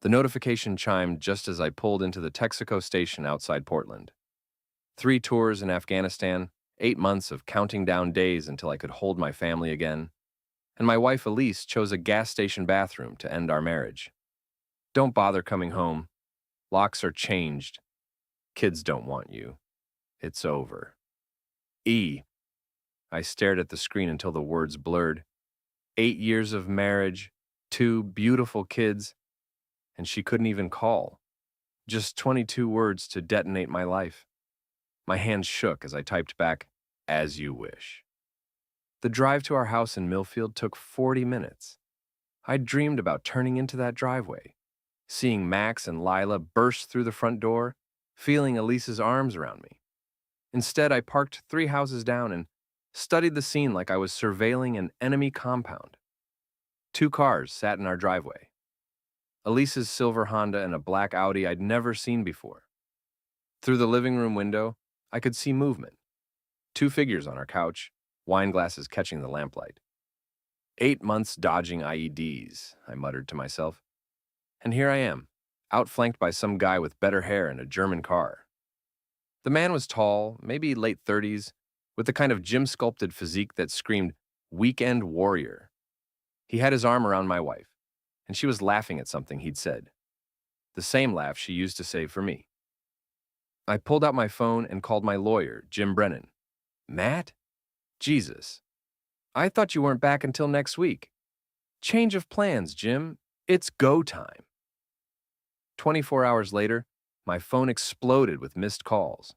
The notification chimed just as I pulled into the Texaco station outside Portland. 3 tours in Afghanistan, 8 months of counting down days until I could hold my family again, and my wife Elise chose a gas station bathroom to end our marriage. Don't bother coming home. Locks are changed. Kids don't want you. It's over. E. I stared at the screen until the words blurred. 8 years of marriage, 2 beautiful kids, and she couldn't even call. Just 22 words to detonate my life. My hands shook as I typed back, "As you wish." The drive to our house in Millfield took 40 minutes. I'd dreamed about turning into that driveway, seeing Max and Lila burst through the front door, feeling Elise's arms around me. Instead, I parked 3 houses down and studied the scene like I was surveilling an enemy compound. 2 cars sat in our driveway. Elise's silver Honda and a black Audi I'd never seen before. Through the living room window, I could see movement. 2 figures on our couch, wine glasses catching the lamplight. 8 months dodging IEDs, I muttered to myself. And here I am, outflanked by some guy with better hair and a German car. The man was tall, maybe late 30s, with the kind of gym-sculpted physique that screamed, "Weekend warrior." He had his arm around my wife, and she was laughing at something he'd said. The same laugh she used to say for me. I pulled out my phone and called my lawyer, Jim Brennan. "Matt? Jesus. I thought you weren't back until next week. Change of plans, Jim. It's go time." 24 hours later, my phone exploded with missed calls.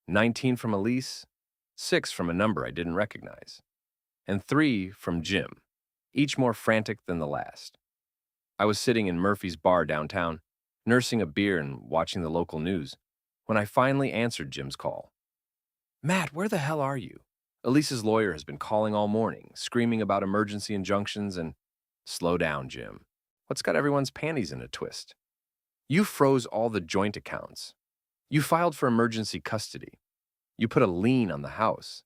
19 from Elise, 6 from a number I didn't recognize, and 3 from Jim, each more frantic than the last. I was sitting in Murphy's bar downtown, nursing a beer and watching the local news, when I finally answered Jim's call. "Matt, where the hell are you? Elise's lawyer has been calling all morning, screaming about emergency injunctions and—" "Slow down, Jim. What's got everyone's panties in a twist? You froze all the joint accounts. You filed for emergency custody. You put a lien on the house.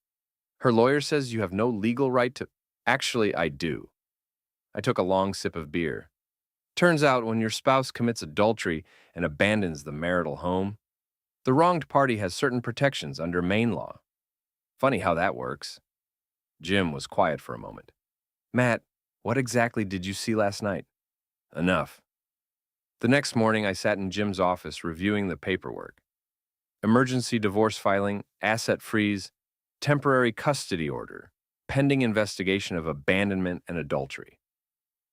Her lawyer says you have no legal right to—" "Actually, I do." I took a long sip of beer. Turns out when your spouse commits adultery and abandons the marital home, the wronged party has certain protections under Maine law. Funny how that works. Jim was quiet for a moment. "Matt, what exactly did you see last night?" "Enough." The next morning, I sat in Jim's office reviewing the paperwork. Emergency divorce filing, asset freeze, temporary custody order, pending investigation of abandonment and adultery.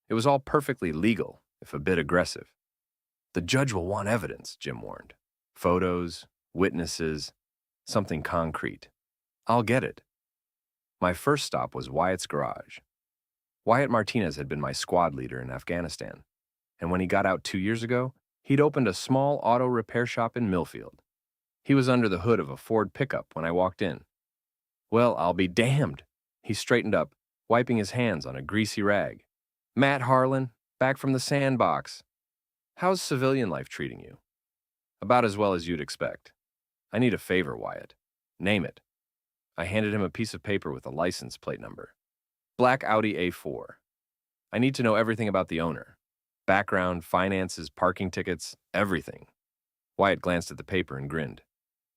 It was all perfectly legal, if a bit aggressive. "The judge will want evidence," Jim warned. "Photos, witnesses, something concrete. I'll get it." My first stop was Wyatt's garage. Wyatt Martinez had been my squad leader in Afghanistan, and when he got out 2 years ago, he'd opened a small auto repair shop in Millfield. He was under the hood of a Ford pickup when I walked in. "Well, I'll be damned." He straightened up, wiping his hands on a greasy rag. "Matt Harlan, back from the sandbox. How's civilian life treating you?" "About as well as you'd expect." "I need a favor, Wyatt." "Name it." I handed him a piece of paper with a license plate number. Black Audi A4. "I need to know everything about the owner. Background, finances, parking tickets, everything." Wyatt glanced at the paper and grinned.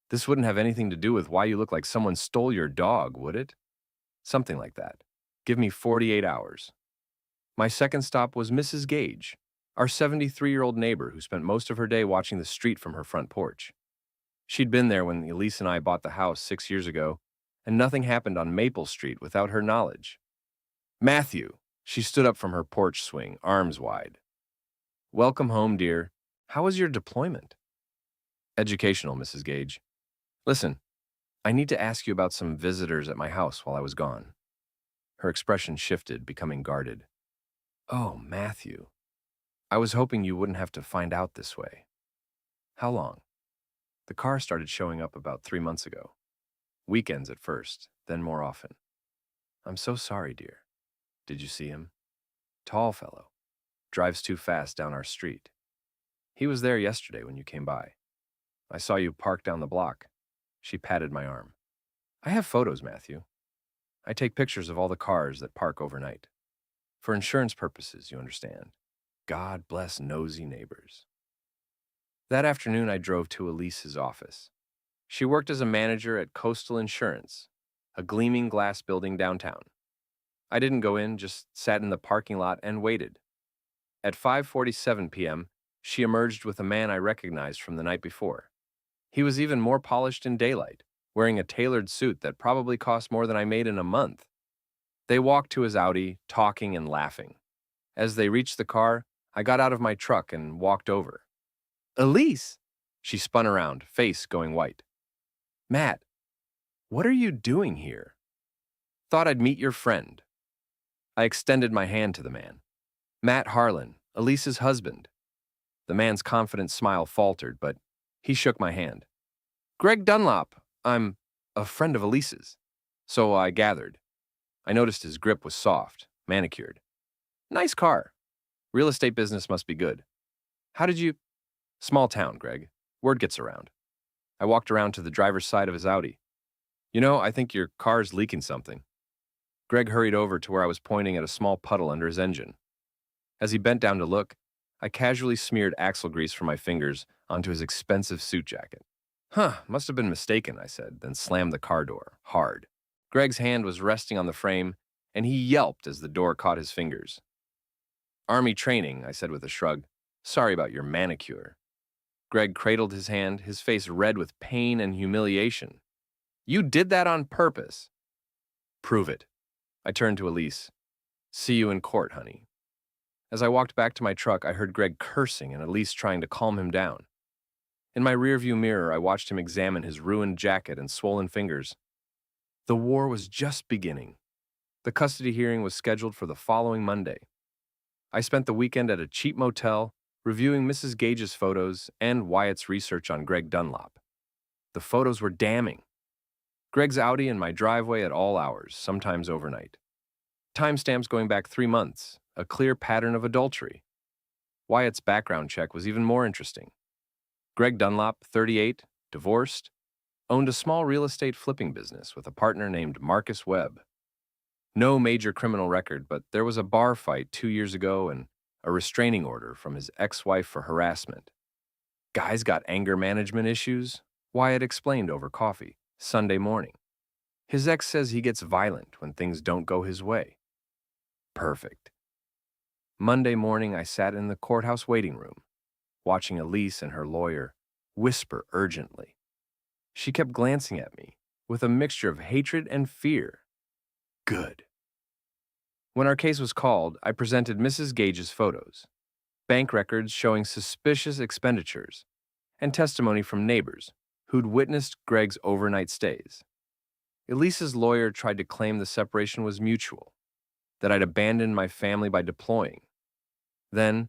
"This wouldn't have anything to do with why you look like someone stole your dog, would it?" "Something like that. Give me 48 hours. My second stop was Mrs. Gage, our 73-year-old neighbor who spent most of her day watching the street from her front porch. She'd been there when Elise and I bought the house 6 years ago, and nothing happened on Maple Street without her knowledge. "Matthew," she stood up from her porch swing, arms wide. "Welcome home, dear. How was your deployment?" "Educational, Mrs. Gage. Listen, I need to ask you about some visitors at my house while I was gone." Her expression shifted, becoming guarded. "Oh, Matthew. I was hoping you wouldn't have to find out this way. How long?" "The car started showing up about 3 months ago. Weekends at first, then more often." "I'm so sorry, dear. Did you see him?" "Tall fellow. Drives too fast down our street. He was there yesterday when you came by. I saw you park down the block." She patted my arm. "I have photos, Matthew. I take pictures of all the cars that park overnight. For insurance purposes, you understand. God bless nosy neighbors. That afternoon, I drove to Elise's office. She worked as a manager at Coastal Insurance, a gleaming glass building downtown. I didn't go in, just sat in the parking lot and waited. At 5:47 p.m., she emerged with a man I recognized from the night before. He was even more polished in daylight, wearing a tailored suit that probably cost more than I made in a month. They walked to his Audi, talking and laughing. As they reached the car, I got out of my truck and walked over. Elise! She spun around, face going white. Matt, what are you doing here? Thought I'd meet your friend. I extended my hand to the man. Matt Harlan, Elise's husband. The man's confident smile faltered, but he shook my hand. Greg Dunlop, I'm a friend of Elise's. So I gathered. I noticed his grip was soft, manicured. Nice car. Real estate business must be good. How did you... Small town, Greg. Word gets around. I walked around to the driver's side of his Audi. You know, I think your car's leaking something. Greg hurried over to where I was pointing at a small puddle under his engine. As he bent down to look, I casually smeared axle grease from my fingers onto his expensive suit jacket. Must have been mistaken, I said, then slammed the car door, hard. Greg's hand was resting on the frame, and he yelped as the door caught his fingers. Army training, I said with a shrug. Sorry about your manicure. Greg cradled his hand, his face red with pain and humiliation. You did that on purpose. Prove it. I turned to Elise. See you in court, honey. As I walked back to my truck, I heard Greg cursing and Elise trying to calm him down. In my rearview mirror, I watched him examine his ruined jacket and swollen fingers. The war was just beginning. The custody hearing was scheduled for the following Monday. I spent the weekend at a cheap motel, reviewing Mrs. Gage's photos and Wyatt's research on Greg Dunlop. The photos were damning. Greg's Audi in my driveway at all hours, sometimes overnight. Timestamps going back 3 months, a clear pattern of adultery. Wyatt's background check was even more interesting. Greg Dunlop, 38, divorced, owned a small real estate flipping business with a partner named Marcus Webb. No major criminal record, but there was a bar fight 2 years ago and a restraining order from his ex-wife for harassment. Guy's got anger management issues, Wyatt explained over coffee, Sunday morning. His ex says he gets violent when things don't go his way. Perfect. Monday morning, I sat in the courthouse waiting room, watching Elise and her lawyer whisper urgently. She kept glancing at me with a mixture of hatred and fear. Good. When our case was called, I presented Mrs. Gage's photos, bank records showing suspicious expenditures, and testimony from neighbors who'd witnessed Greg's overnight stays. Elise's lawyer tried to claim the separation was mutual, that I'd abandoned my family by deploying. Then,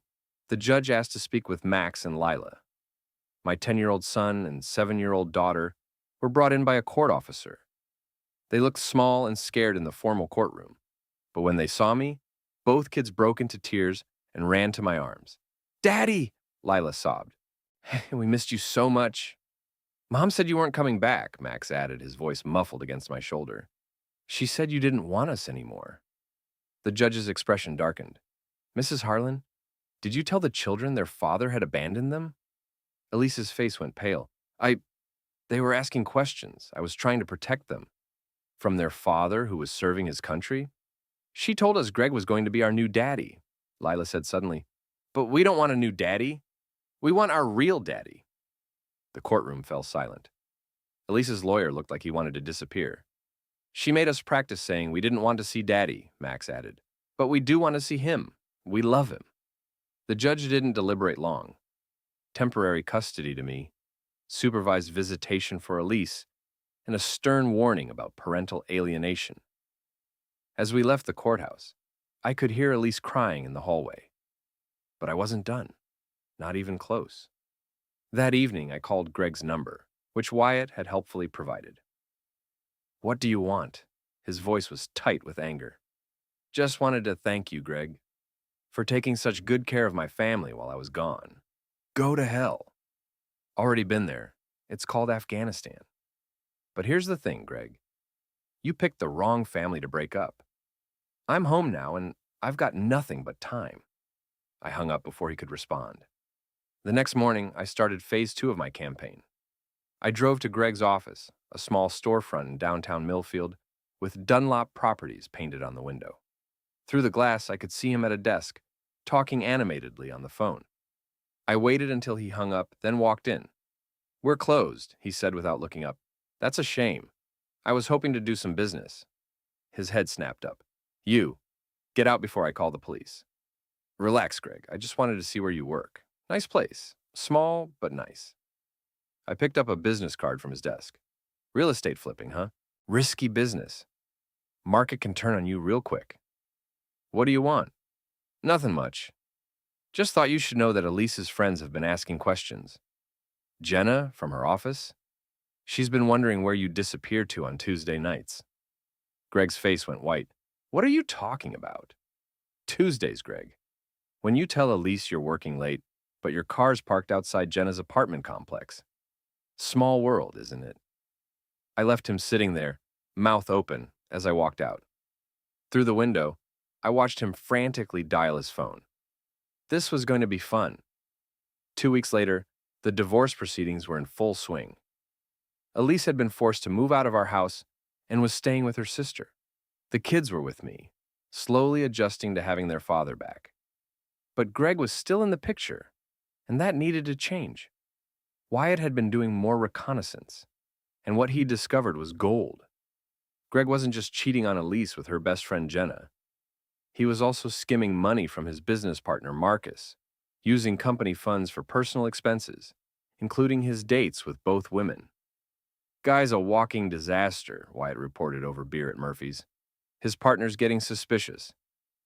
the judge asked to speak with Max and Lila. My 10-year-old son and 7-year-old daughter were brought in by a court officer. They looked small and scared in the formal courtroom, but when they saw me, both kids broke into tears and ran to my arms. Daddy, Lila sobbed. We missed you so much. Mom said you weren't coming back, Max added, his voice muffled against my shoulder. She said you didn't want us anymore. The judge's expression darkened. Mrs. Harlan, did you tell the children their father had abandoned them? Elise's face went pale. They were asking questions. I was trying to protect them. From their father who was serving his country? She told us Greg was going to be our new daddy, Lila said suddenly. But we don't want a new daddy. We want our real daddy. The courtroom fell silent. Elise's lawyer looked like he wanted to disappear. She made us practice saying we didn't want to see daddy, Max added. But we do want to see him. We love him. The judge didn't deliberate long. Temporary custody to me, supervised visitation for Elise, and a stern warning about parental alienation. As we left the courthouse, I could hear Elise crying in the hallway. But I wasn't done, not even close. That evening, I called Greg's number, which Wyatt had helpfully provided. What do you want? His voice was tight with anger. Just wanted to thank you, Greg, for taking such good care of my family while I was gone. Go to hell. Already been there. It's called Afghanistan. But here's the thing, Greg. You picked the wrong family to break up. I'm home now, and I've got nothing but time. I hung up before he could respond. The next morning, I started phase 2 of my campaign. I drove to Greg's office, a small storefront in downtown Millfield, with Dunlop Properties painted on the window. Through the glass, I could see him at a desk, talking animatedly on the phone. I waited until he hung up, then walked in. "We're closed," he said without looking up. "That's a shame. I was hoping to do some business." His head snapped up. "You, get out before I call the police." "Relax, Greg. I just wanted to see where you work. Nice place. Small, but nice." I picked up a business card from his desk. "Real estate flipping, huh? Risky business. Market can turn on you real quick." "What do you want?" "Nothing much. Just thought you should know that Elise's friends have been asking questions." "Jenna, from her office? She's been wondering where you disappeared to on Tuesday nights." Greg's face went white. "What are you talking about?" "Tuesdays, Greg. When you tell Elise you're working late, but your car's parked outside Jenna's apartment complex. Small world, isn't it?" I left him sitting there, mouth open, as I walked out. Through the window, I watched him frantically dial his phone. This was going to be fun. 2 weeks later, the divorce proceedings were in full swing. Elise had been forced to move out of our house and was staying with her sister. The kids were with me, slowly adjusting to having their father back. But Greg was still in the picture, and that needed to change. Wyatt had been doing more reconnaissance, and what he discovered was gold. Greg wasn't just cheating on Elise with her best friend Jenna. He was also skimming money from his business partner Marcus, using company funds for personal expenses, including his dates with both women. "Guy's a walking disaster," Wyatt reported over beer at Murphy's. "His partner's getting suspicious.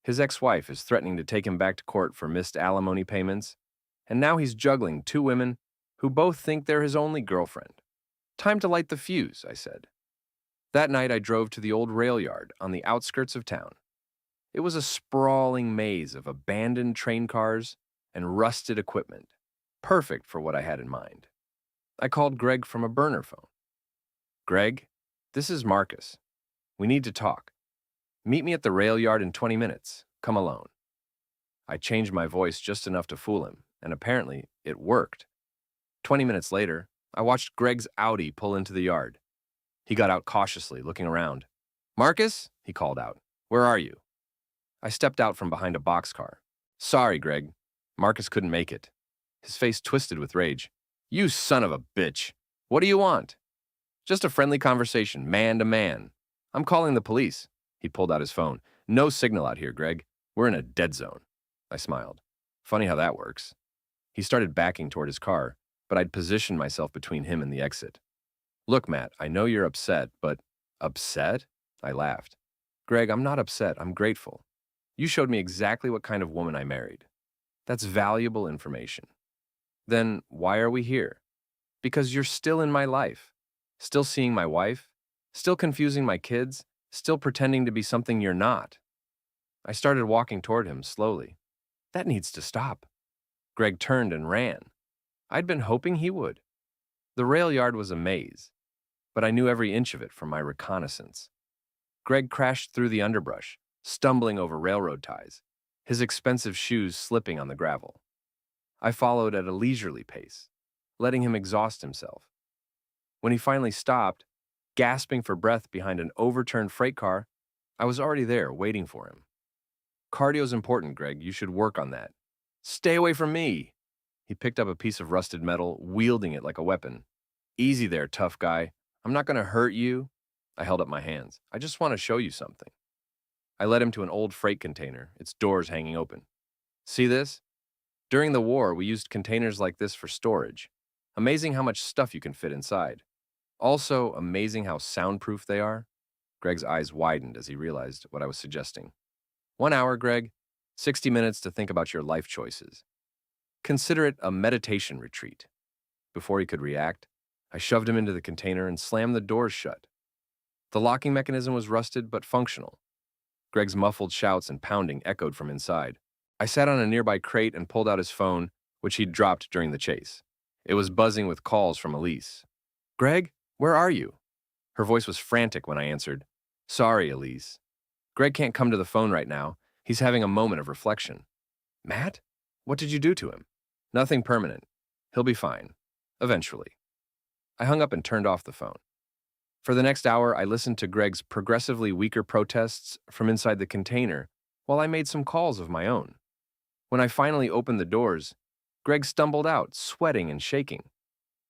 His ex-wife is threatening to take him back to court for missed alimony payments, and now he's juggling 2 women who both think they're his only girlfriend." "Time to light the fuse," I said. That night I drove to the old rail yard on the outskirts of town. It was a sprawling maze of abandoned train cars and rusted equipment, perfect for what I had in mind. I called Greg from a burner phone. "Greg, this is Marcus. We need to talk. Meet me at the rail yard in 20 minutes. Come alone." I changed my voice just enough to fool him, and apparently it worked. 20 minutes later, I watched Greg's Audi pull into the yard. He got out cautiously, looking around. "Marcus?" he called out. "Where are you?" I stepped out from behind a boxcar. "Sorry, Greg. Marcus couldn't make it." His face twisted with rage. "You son of a bitch. What do you want?" "Just a friendly conversation, man to man." "I'm calling the police." He pulled out his phone. "No signal out here, Greg. We're in a dead zone." I smiled. Funny how that works. He started backing toward his car, but I'd positioned myself between him and the exit. "Look, Matt, I know you're upset, but..." "Upset?" I laughed. "Greg, I'm not upset. I'm grateful. You showed me exactly what kind of woman I married. That's valuable information." "Then why are we here?" "Because you're still in my life. Still seeing my wife. Still confusing my kids. Still pretending to be something you're not." I started walking toward him slowly. "That needs to stop." Greg turned and ran. I'd been hoping he would. The rail yard was a maze, but I knew every inch of it from my reconnaissance. Greg crashed through the underbrush, stumbling over railroad ties, his expensive shoes slipping on the gravel. I followed at a leisurely pace, letting him exhaust himself. When he finally stopped, gasping for breath behind an overturned freight car, I was already there, waiting for him. "Cardio's important, Greg. You should work on that." "Stay away from me!" He picked up a piece of rusted metal, wielding it like a weapon. "Easy there, tough guy. I'm not going to hurt you." I held up my hands. "I just want to show you something." I led him to an old freight container, its doors hanging open. "See this? During the war, we used containers like this for storage. Amazing how much stuff you can fit inside. Also, amazing how soundproof they are." Greg's eyes widened as he realized what I was suggesting. 1 hour, Greg. 60 minutes to think about your life choices. Consider it a meditation retreat." Before he could react, I shoved him into the container and slammed the doors shut. The locking mechanism was rusted but functional. Greg's muffled shouts and pounding echoed from inside. I sat on a nearby crate and pulled out his phone, which he'd dropped during the chase. It was buzzing with calls from Elise. "Greg, where are you?" Her voice was frantic when I answered. "Sorry, Elise. Greg can't come to the phone right now. He's having a moment of reflection." "Matt?" What did you do to him? Nothing permanent. He'll be fine. Eventually. I hung up and turned off the phone. For the next hour, I listened to Greg's progressively weaker protests from inside the container while I made some calls of my own. When I finally opened the doors, Greg stumbled out, sweating and shaking.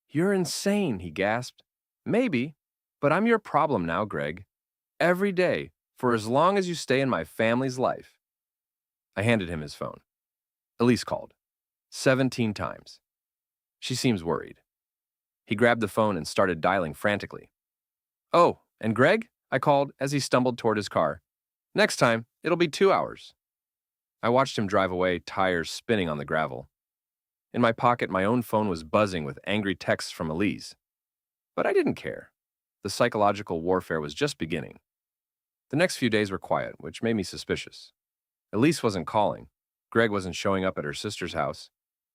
"You're insane," he gasped. "Maybe, but I'm your problem now, Greg. Every day, for as long as you stay in my family's life." I handed him his phone. Elise called. 17 times. She seems worried. He grabbed the phone and started dialing frantically. "Oh, and Greg?" I called as he stumbled toward his car. "Next time, it'll be 2 hours." I watched him drive away, tires spinning on the gravel. In my pocket, my own phone was buzzing with angry texts from Elise. But I didn't care. The psychological warfare was just beginning. The next few days were quiet, which made me suspicious. Elise wasn't calling, Greg wasn't showing up at her sister's house,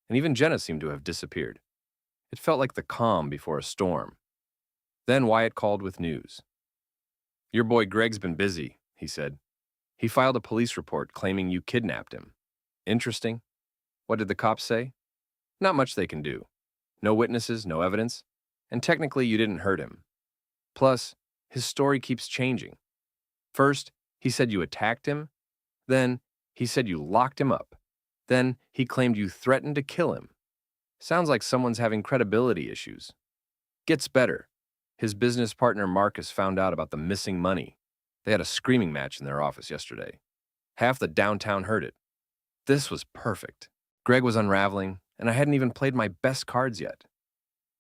and even Jenna seemed to have disappeared. It felt like the calm before a storm. Then Wyatt called with news. "Your boy Greg's been busy," he said. "He filed a police report claiming you kidnapped him." "Interesting. What did the cops say?" "Not much they can do. No witnesses, no evidence, and technically you didn't hurt him. Plus, his story keeps changing. First, he said you attacked him. Then, he said you locked him up. Then, he claimed you threatened to kill him. Sounds like someone's having credibility issues. Gets better. His business partner Marcus found out about the missing money. They had a screaming match in their office yesterday. Half the downtown heard it. This was perfect. Greg was unraveling, and I hadn't even played my best cards yet.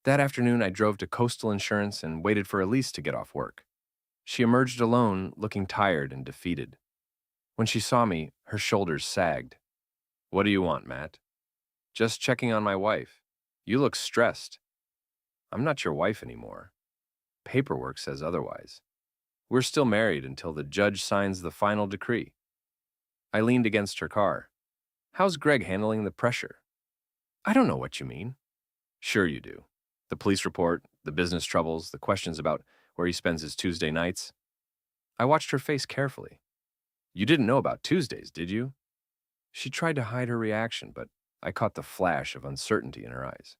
That afternoon, I drove to Coastal Insurance and waited for Elise to get off work. She emerged alone, looking tired and defeated. When she saw me, her shoulders sagged. "What do you want, Matt?" "Just checking on my wife. You look stressed." "I'm not your wife anymore. Paperwork says otherwise. We're still married until the judge signs the final decree." I leaned against her car. "How's Greg handling the pressure?" "I don't know what you mean." "Sure you do. The police report, the business troubles, the questions about where he spends his Tuesday nights." I watched her face carefully. "You didn't know about Tuesdays, did you?" She tried to hide her reaction, but I caught the flash of uncertainty in her eyes.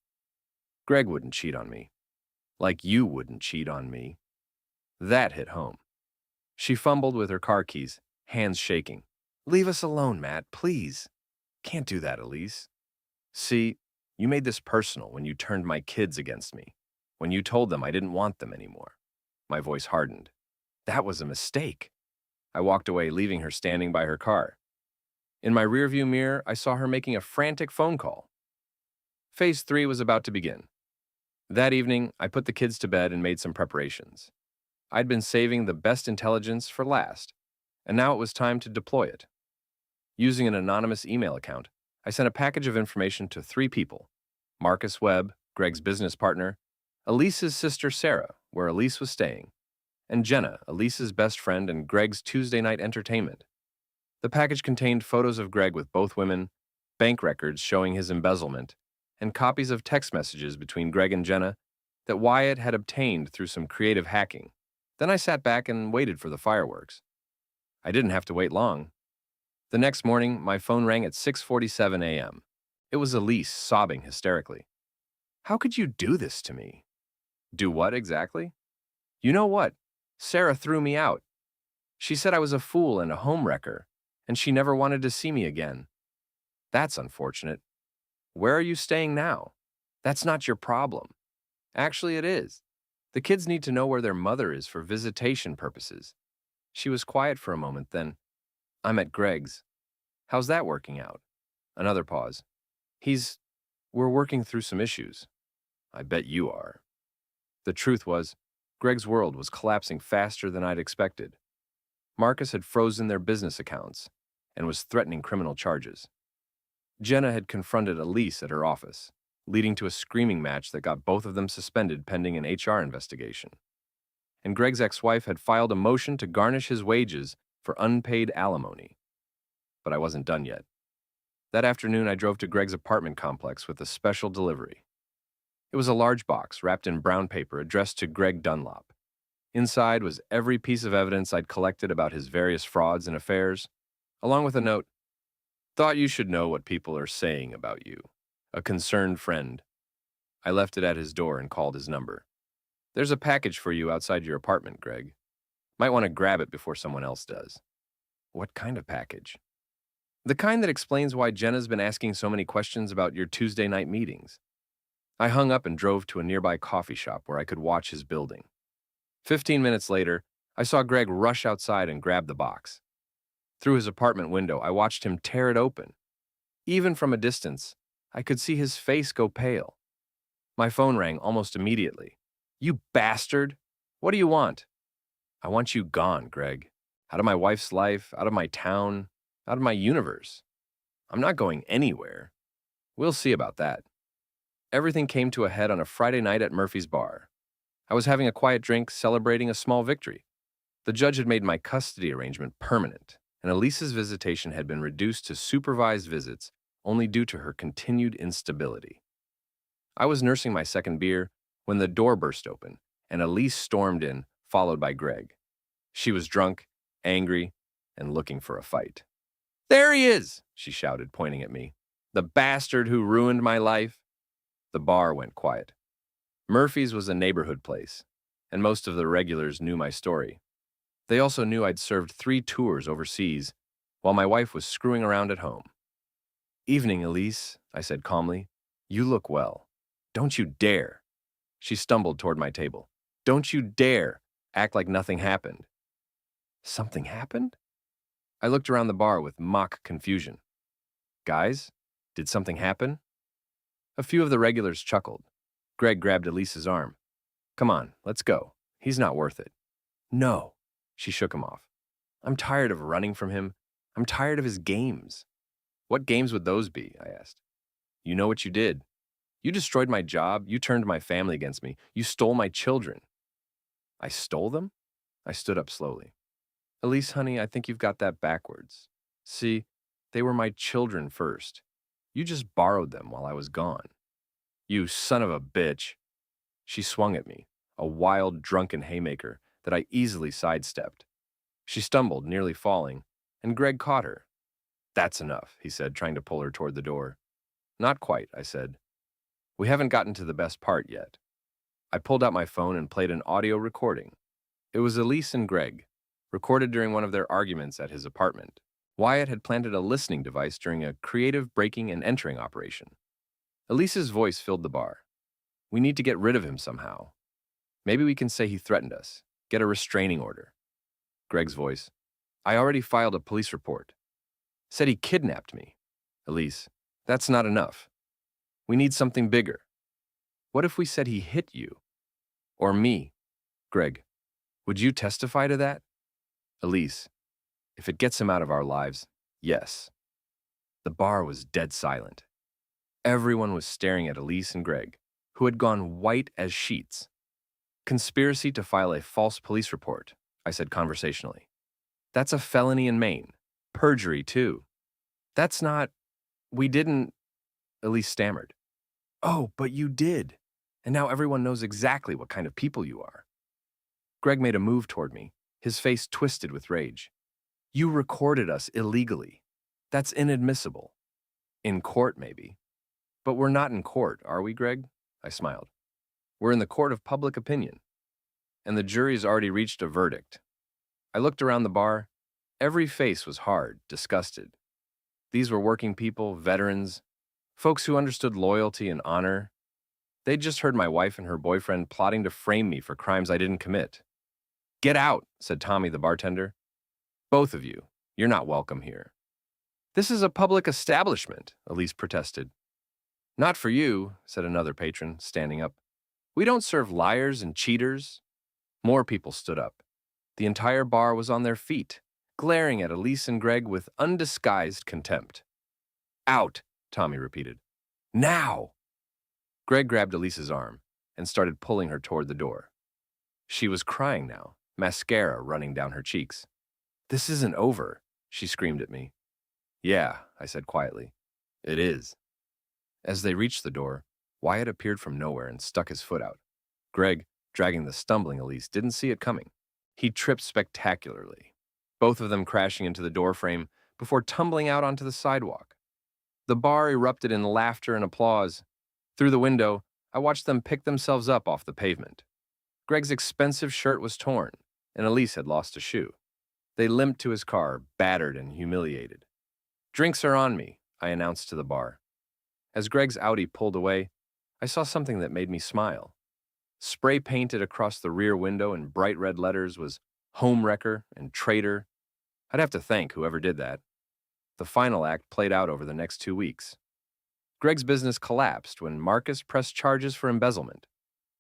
"Greg wouldn't cheat on me. Like you wouldn't cheat on me." That hit home. She fumbled with her car keys, hands shaking. "Leave us alone, Matt, please." "Can't do that, Elise." "See, you made this personal when you turned my kids against me, when you told them I didn't want them anymore." My voice hardened. "That was a mistake." I walked away, leaving her standing by her car. In my rearview mirror, I saw her making a frantic phone call. Phase 3 was about to begin. That evening, I put the kids to bed and made some preparations. I'd been saving the best intelligence for last, and now it was time to deploy it. Using an anonymous email account, I sent a package of information to 3 people: Marcus Webb, Greg's business partner; Elise's sister Sarah, where Elise was staying; and Jenna, Elise's best friend and Greg's Tuesday night entertainment. The package contained photos of Greg with both women, bank records showing his embezzlement, and copies of text messages between Greg and Jenna that Wyatt had obtained through some creative hacking. Then I sat back and waited for the fireworks. I didn't have to wait long. The next morning, my phone rang at 6:47 a.m. It was Elise, sobbing hysterically. "How could you do this to me?" "Do what exactly?" "You know what? Sarah threw me out. She said I was a fool and a homewrecker, and she never wanted to see me again." "That's unfortunate. Where are you staying now?" "That's not your problem." "Actually, it is. The kids need to know where their mother is for visitation purposes." She was quiet for a moment, then, "I'm at Greg's." "How's that working out?" Another pause. We're working through some issues." "I bet you are." The truth was, Greg's world was collapsing faster than I'd expected. Marcus had frozen their business accounts and was threatening criminal charges. Jenna had confronted Elise at her office, leading to a screaming match that got both of them suspended pending an HR investigation. And Greg's ex-wife had filed a motion to garnish his wages for unpaid alimony. But I wasn't done yet. That afternoon, I drove to Greg's apartment complex with a special delivery. It was a large box wrapped in brown paper addressed to Greg Dunlop. Inside was every piece of evidence I'd collected about his various frauds and affairs, along with a note: Thought you should know what people are saying about you. A concerned friend. I left it at his door and called his number. There's a package for you outside your apartment, Greg. Might want to grab it before someone else does. What kind of package? The kind that explains why Jenna's been asking so many questions about your Tuesday night meetings. I hung up and drove to a nearby coffee shop where I could watch his building. 15 minutes later, I saw Greg rush outside and grab the box. Through his apartment window, I watched him tear it open. Even from a distance, I could see his face go pale. My phone rang almost immediately. You bastard! What do you want? I want you gone, Greg. Out of my wife's life, out of my town, out of my universe. I'm not going anywhere. We'll see about that. Everything came to a head on a Friday night at Murphy's Bar. I was having a quiet drink, celebrating a small victory. The judge had made my custody arrangement permanent, and Elise's visitation had been reduced to supervised visits only due to her continued instability. I was nursing my second beer when the door burst open, and Elise stormed in, followed by Greg. She was drunk, angry, and looking for a fight. There he is, she shouted, pointing at me. The bastard who ruined my life. The bar went quiet. Murphy's was a neighborhood place, and most of the regulars knew my story. They also knew I'd served 3 tours overseas while my wife was screwing around at home. Evening, Elise, I said calmly. You look well. Don't you dare. She stumbled toward my table. Don't you dare act like nothing happened. Something happened? I looked around the bar with mock confusion. Guys, did something happen? A few of the regulars chuckled. Greg grabbed Elise's arm. Come on, let's go. He's not worth it. No, she shook him off. I'm tired of running from him. I'm tired of his games. What games would those be? I asked. You know what you did. You destroyed my job. You turned my family against me. You stole my children. I stole them? I stood up slowly. Elise, honey, I think you've got that backwards. See, they were my children first. You just borrowed them while I was gone. You son of a bitch. She swung at me, a wild, drunken haymaker that I easily sidestepped. She stumbled, nearly falling, and Greg caught her. That's enough, he said, trying to pull her toward the door. Not quite, I said. We haven't gotten to the best part yet. I pulled out my phone and played an audio recording. It was Elise and Greg, recorded during one of their arguments at his apartment. Wyatt had planted a listening device during a creative breaking and entering operation. Elise's voice filled the bar. We need to get rid of him somehow. Maybe we can say he threatened us. Get a restraining order. Greg's voice. I already filed a police report. Said he kidnapped me. Elise. That's not enough. We need something bigger. What if we said he hit you? Or me? Greg. Would you testify to that? Elise. If it gets him out of our lives, yes. The bar was dead silent. Everyone was staring at Elise and Greg, who had gone white as sheets. Conspiracy to file a false police report, I said conversationally. That's a felony in Maine. Perjury, too. That's not... We didn't... Elise stammered. Oh, but you did. And now everyone knows exactly what kind of people you are. Greg made a move toward me, his face twisted with rage. You recorded us illegally. That's inadmissible. In court, maybe. But we're not in court, are we, Greg? I smiled. We're in the court of public opinion. And the jury's already reached a verdict. I looked around the bar. Every face was hard, disgusted. These were working people, veterans, folks who understood loyalty and honor. They'd just heard my wife and her boyfriend plotting to frame me for crimes I didn't commit. Get out, said Tommy the bartender. Both of you, you're not welcome here. This is a public establishment, Elise protested. Not for you, said another patron, standing up. We don't serve liars and cheaters. More people stood up. The entire bar was on their feet, glaring at Elise and Greg with undisguised contempt. Out, Tommy repeated. Now! Greg grabbed Elise's arm and started pulling her toward the door. She was crying now, mascara running down her cheeks. This isn't over, she screamed at me. Yeah, I said quietly. It is. As they reached the door, Wyatt appeared from nowhere and stuck his foot out. Greg, dragging the stumbling Elise, didn't see it coming. He tripped spectacularly, both of them crashing into the doorframe, before tumbling out onto the sidewalk. The bar erupted in laughter and applause. Through the window, I watched them pick themselves up off the pavement. Greg's expensive shirt was torn, and Elise had lost a shoe. They limped to his car, battered and humiliated. "Drinks are on me," I announced to the bar. As Greg's Audi pulled away, I saw something that made me smile. Spray painted across the rear window in bright red letters was "Home Wrecker" and "Traitor." I'd have to thank whoever did that. The final act played out over the next 2 weeks. Greg's business collapsed when Marcus pressed charges for embezzlement.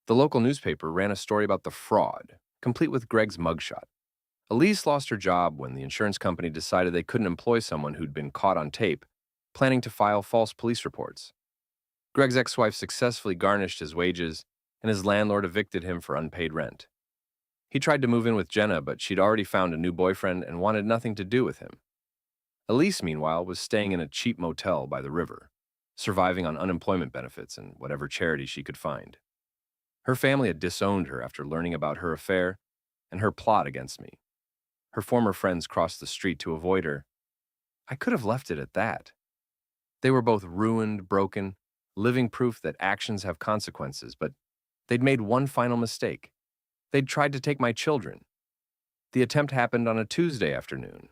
The local newspaper ran a story about the fraud, complete with Greg's mugshot. Elise lost her job when the insurance company decided they couldn't employ someone who'd been caught on tape, planning to file false police reports. Greg's ex-wife successfully garnished his wages, and his landlord evicted him for unpaid rent. He tried to move in with Jenna, but she'd already found a new boyfriend and wanted nothing to do with him. Elise, meanwhile, was staying in a cheap motel by the river, surviving on unemployment benefits and whatever charity she could find. Her family had disowned her after learning about her affair and her plot against me. Her former friends crossed the street to avoid her. I could have left it at that. They were both ruined, broken, living proof that actions have consequences, but they'd made one final mistake. They'd tried to take my children. The attempt happened on a Tuesday afternoon.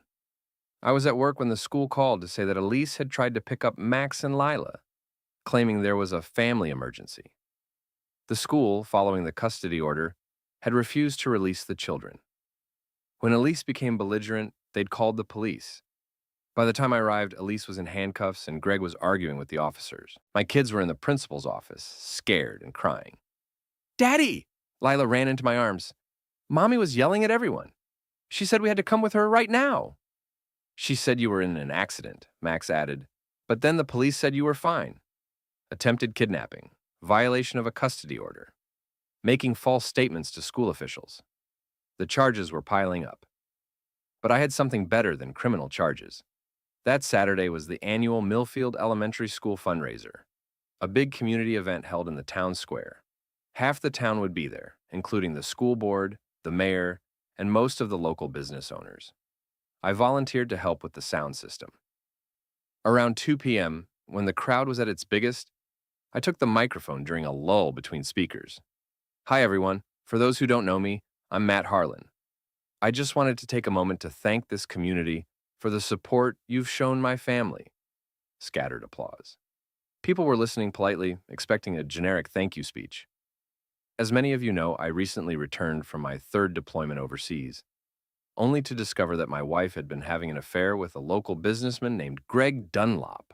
I was at work when the school called to say that Elise had tried to pick up Max and Lila, claiming there was a family emergency. The school, following the custody order, had refused to release the children. When Elise became belligerent, they'd called the police. By the time I arrived, Elise was in handcuffs and Greg was arguing with the officers. My kids were in the principal's office, scared and crying. "Daddy!" Lila ran into my arms. "Mommy was yelling at everyone. She said we had to come with her right now." "She said you were in an accident," Max added, "but then the police said you were fine. Attempted kidnapping, violation of a custody order, making false statements to school officials." The charges were piling up. But I had something better than criminal charges. That Saturday was the annual Millfield Elementary School fundraiser, a big community event held in the town square. Half the town would be there, including the school board, the mayor, and most of the local business owners. I volunteered to help with the sound system. Around 2 p.m., when the crowd was at its biggest, I took the microphone during a lull between speakers. "Hi, everyone. For those who don't know me, I'm Matt Harlan. I just wanted to take a moment to thank this community for the support you've shown my family." Scattered applause. People were listening politely, expecting a generic thank you speech. As many of you know, I recently returned from my third deployment overseas, only to discover that my wife had been having an affair with a local businessman named Greg Dunlop.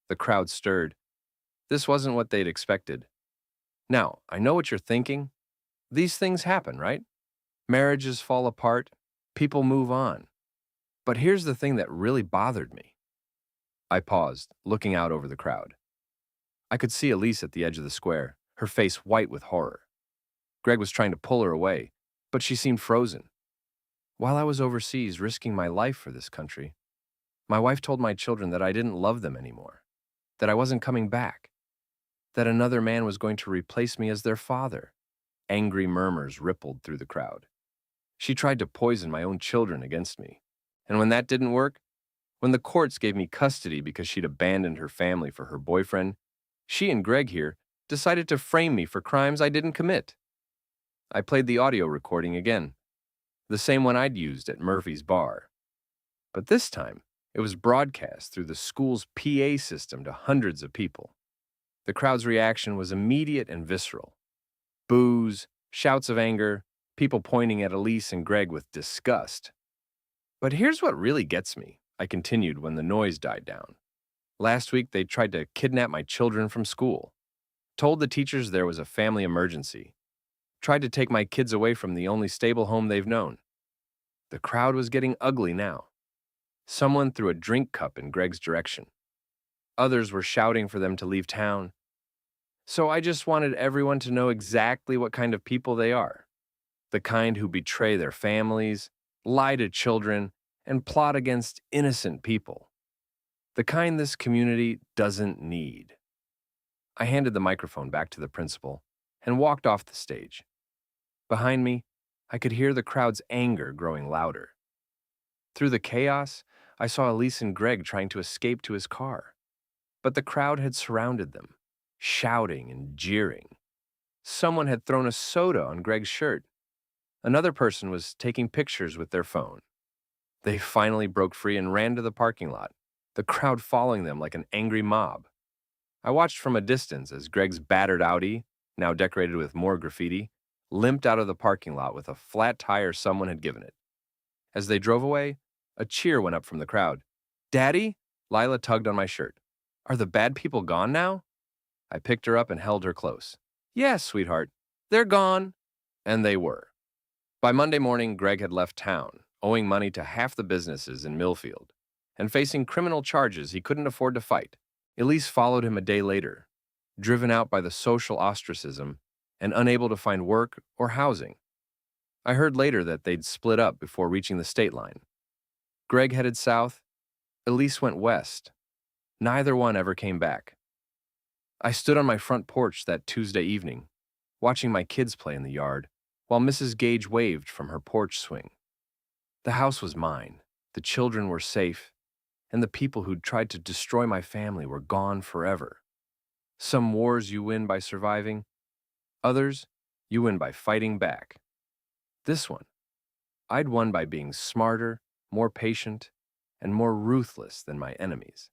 The crowd stirred. This wasn't what they'd expected. Now, I know what you're thinking. These things happen, right? Marriages fall apart, people move on. But here's the thing that really bothered me. I paused, looking out over the crowd. I could see Elise at the edge of the square, her face white with horror. Greg was trying to pull her away, but she seemed frozen. While I was overseas risking my life for this country, my wife told my children that I didn't love them anymore, that I wasn't coming back, that another man was going to replace me as their father. Angry murmurs rippled through the crowd. She tried to poison my own children against me. And when that didn't work, when the courts gave me custody because she'd abandoned her family for her boyfriend, she and Greg here decided to frame me for crimes I didn't commit. I played the audio recording again, the same one I'd used at Murphy's bar. But this time, it was broadcast through the school's PA system to hundreds of people. The crowd's reaction was immediate and visceral. Boos, shouts of anger, people pointing at Elise and Greg with disgust. But here's what really gets me, I continued when the noise died down. Last week, they tried to kidnap my children from school, told the teachers there was a family emergency, tried to take my kids away from the only stable home they've known. The crowd was getting ugly now. Someone threw a drink cup in Greg's direction. Others were shouting for them to leave town. So I just wanted everyone to know exactly what kind of people they are. The kind who betray their families, lie to children, and plot against innocent people. The kind this community doesn't need. I handed the microphone back to the principal and walked off the stage. Behind me, I could hear the crowd's anger growing louder. Through the chaos, I saw Elise and Greg trying to escape to his car, but the crowd had surrounded them, shouting and jeering. Someone had thrown a soda on Greg's shirt. Another person was taking pictures with their phone. They finally broke free and ran to the parking lot, the crowd following them like an angry mob. I watched from a distance as Greg's battered Audi, now decorated with more graffiti, limped out of the parking lot with a flat tire someone had given it. As they drove away, a cheer went up from the crowd. "Daddy?" Lila tugged on my shirt. "Are the bad people gone now?" I picked her up and held her close. "Yes, sweetheart. They're gone." And they were. By Monday morning, Greg had left town, owing money to half the businesses in Millfield, and facing criminal charges he couldn't afford to fight. Elise followed him a day later, driven out by the social ostracism and unable to find work or housing. I heard later that they'd split up before reaching the state line. Greg headed south, Elise went west. Neither one ever came back. I stood on my front porch that Tuesday evening, watching my kids play in the yard, while Mrs. Gage waved from her porch swing. The house was mine, the children were safe, and the people who'd tried to destroy my family were gone forever. Some wars you win by surviving, others you win by fighting back. This one, I'd won by being smarter, more patient, and more ruthless than my enemies.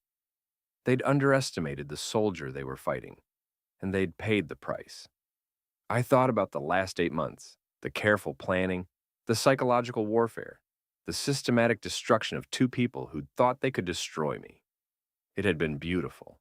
They'd underestimated the soldier they were fighting, and they'd paid the price. I thought about the last 8 months, the careful planning, the psychological warfare, the systematic destruction of two people who'd thought they could destroy me. It had been beautiful.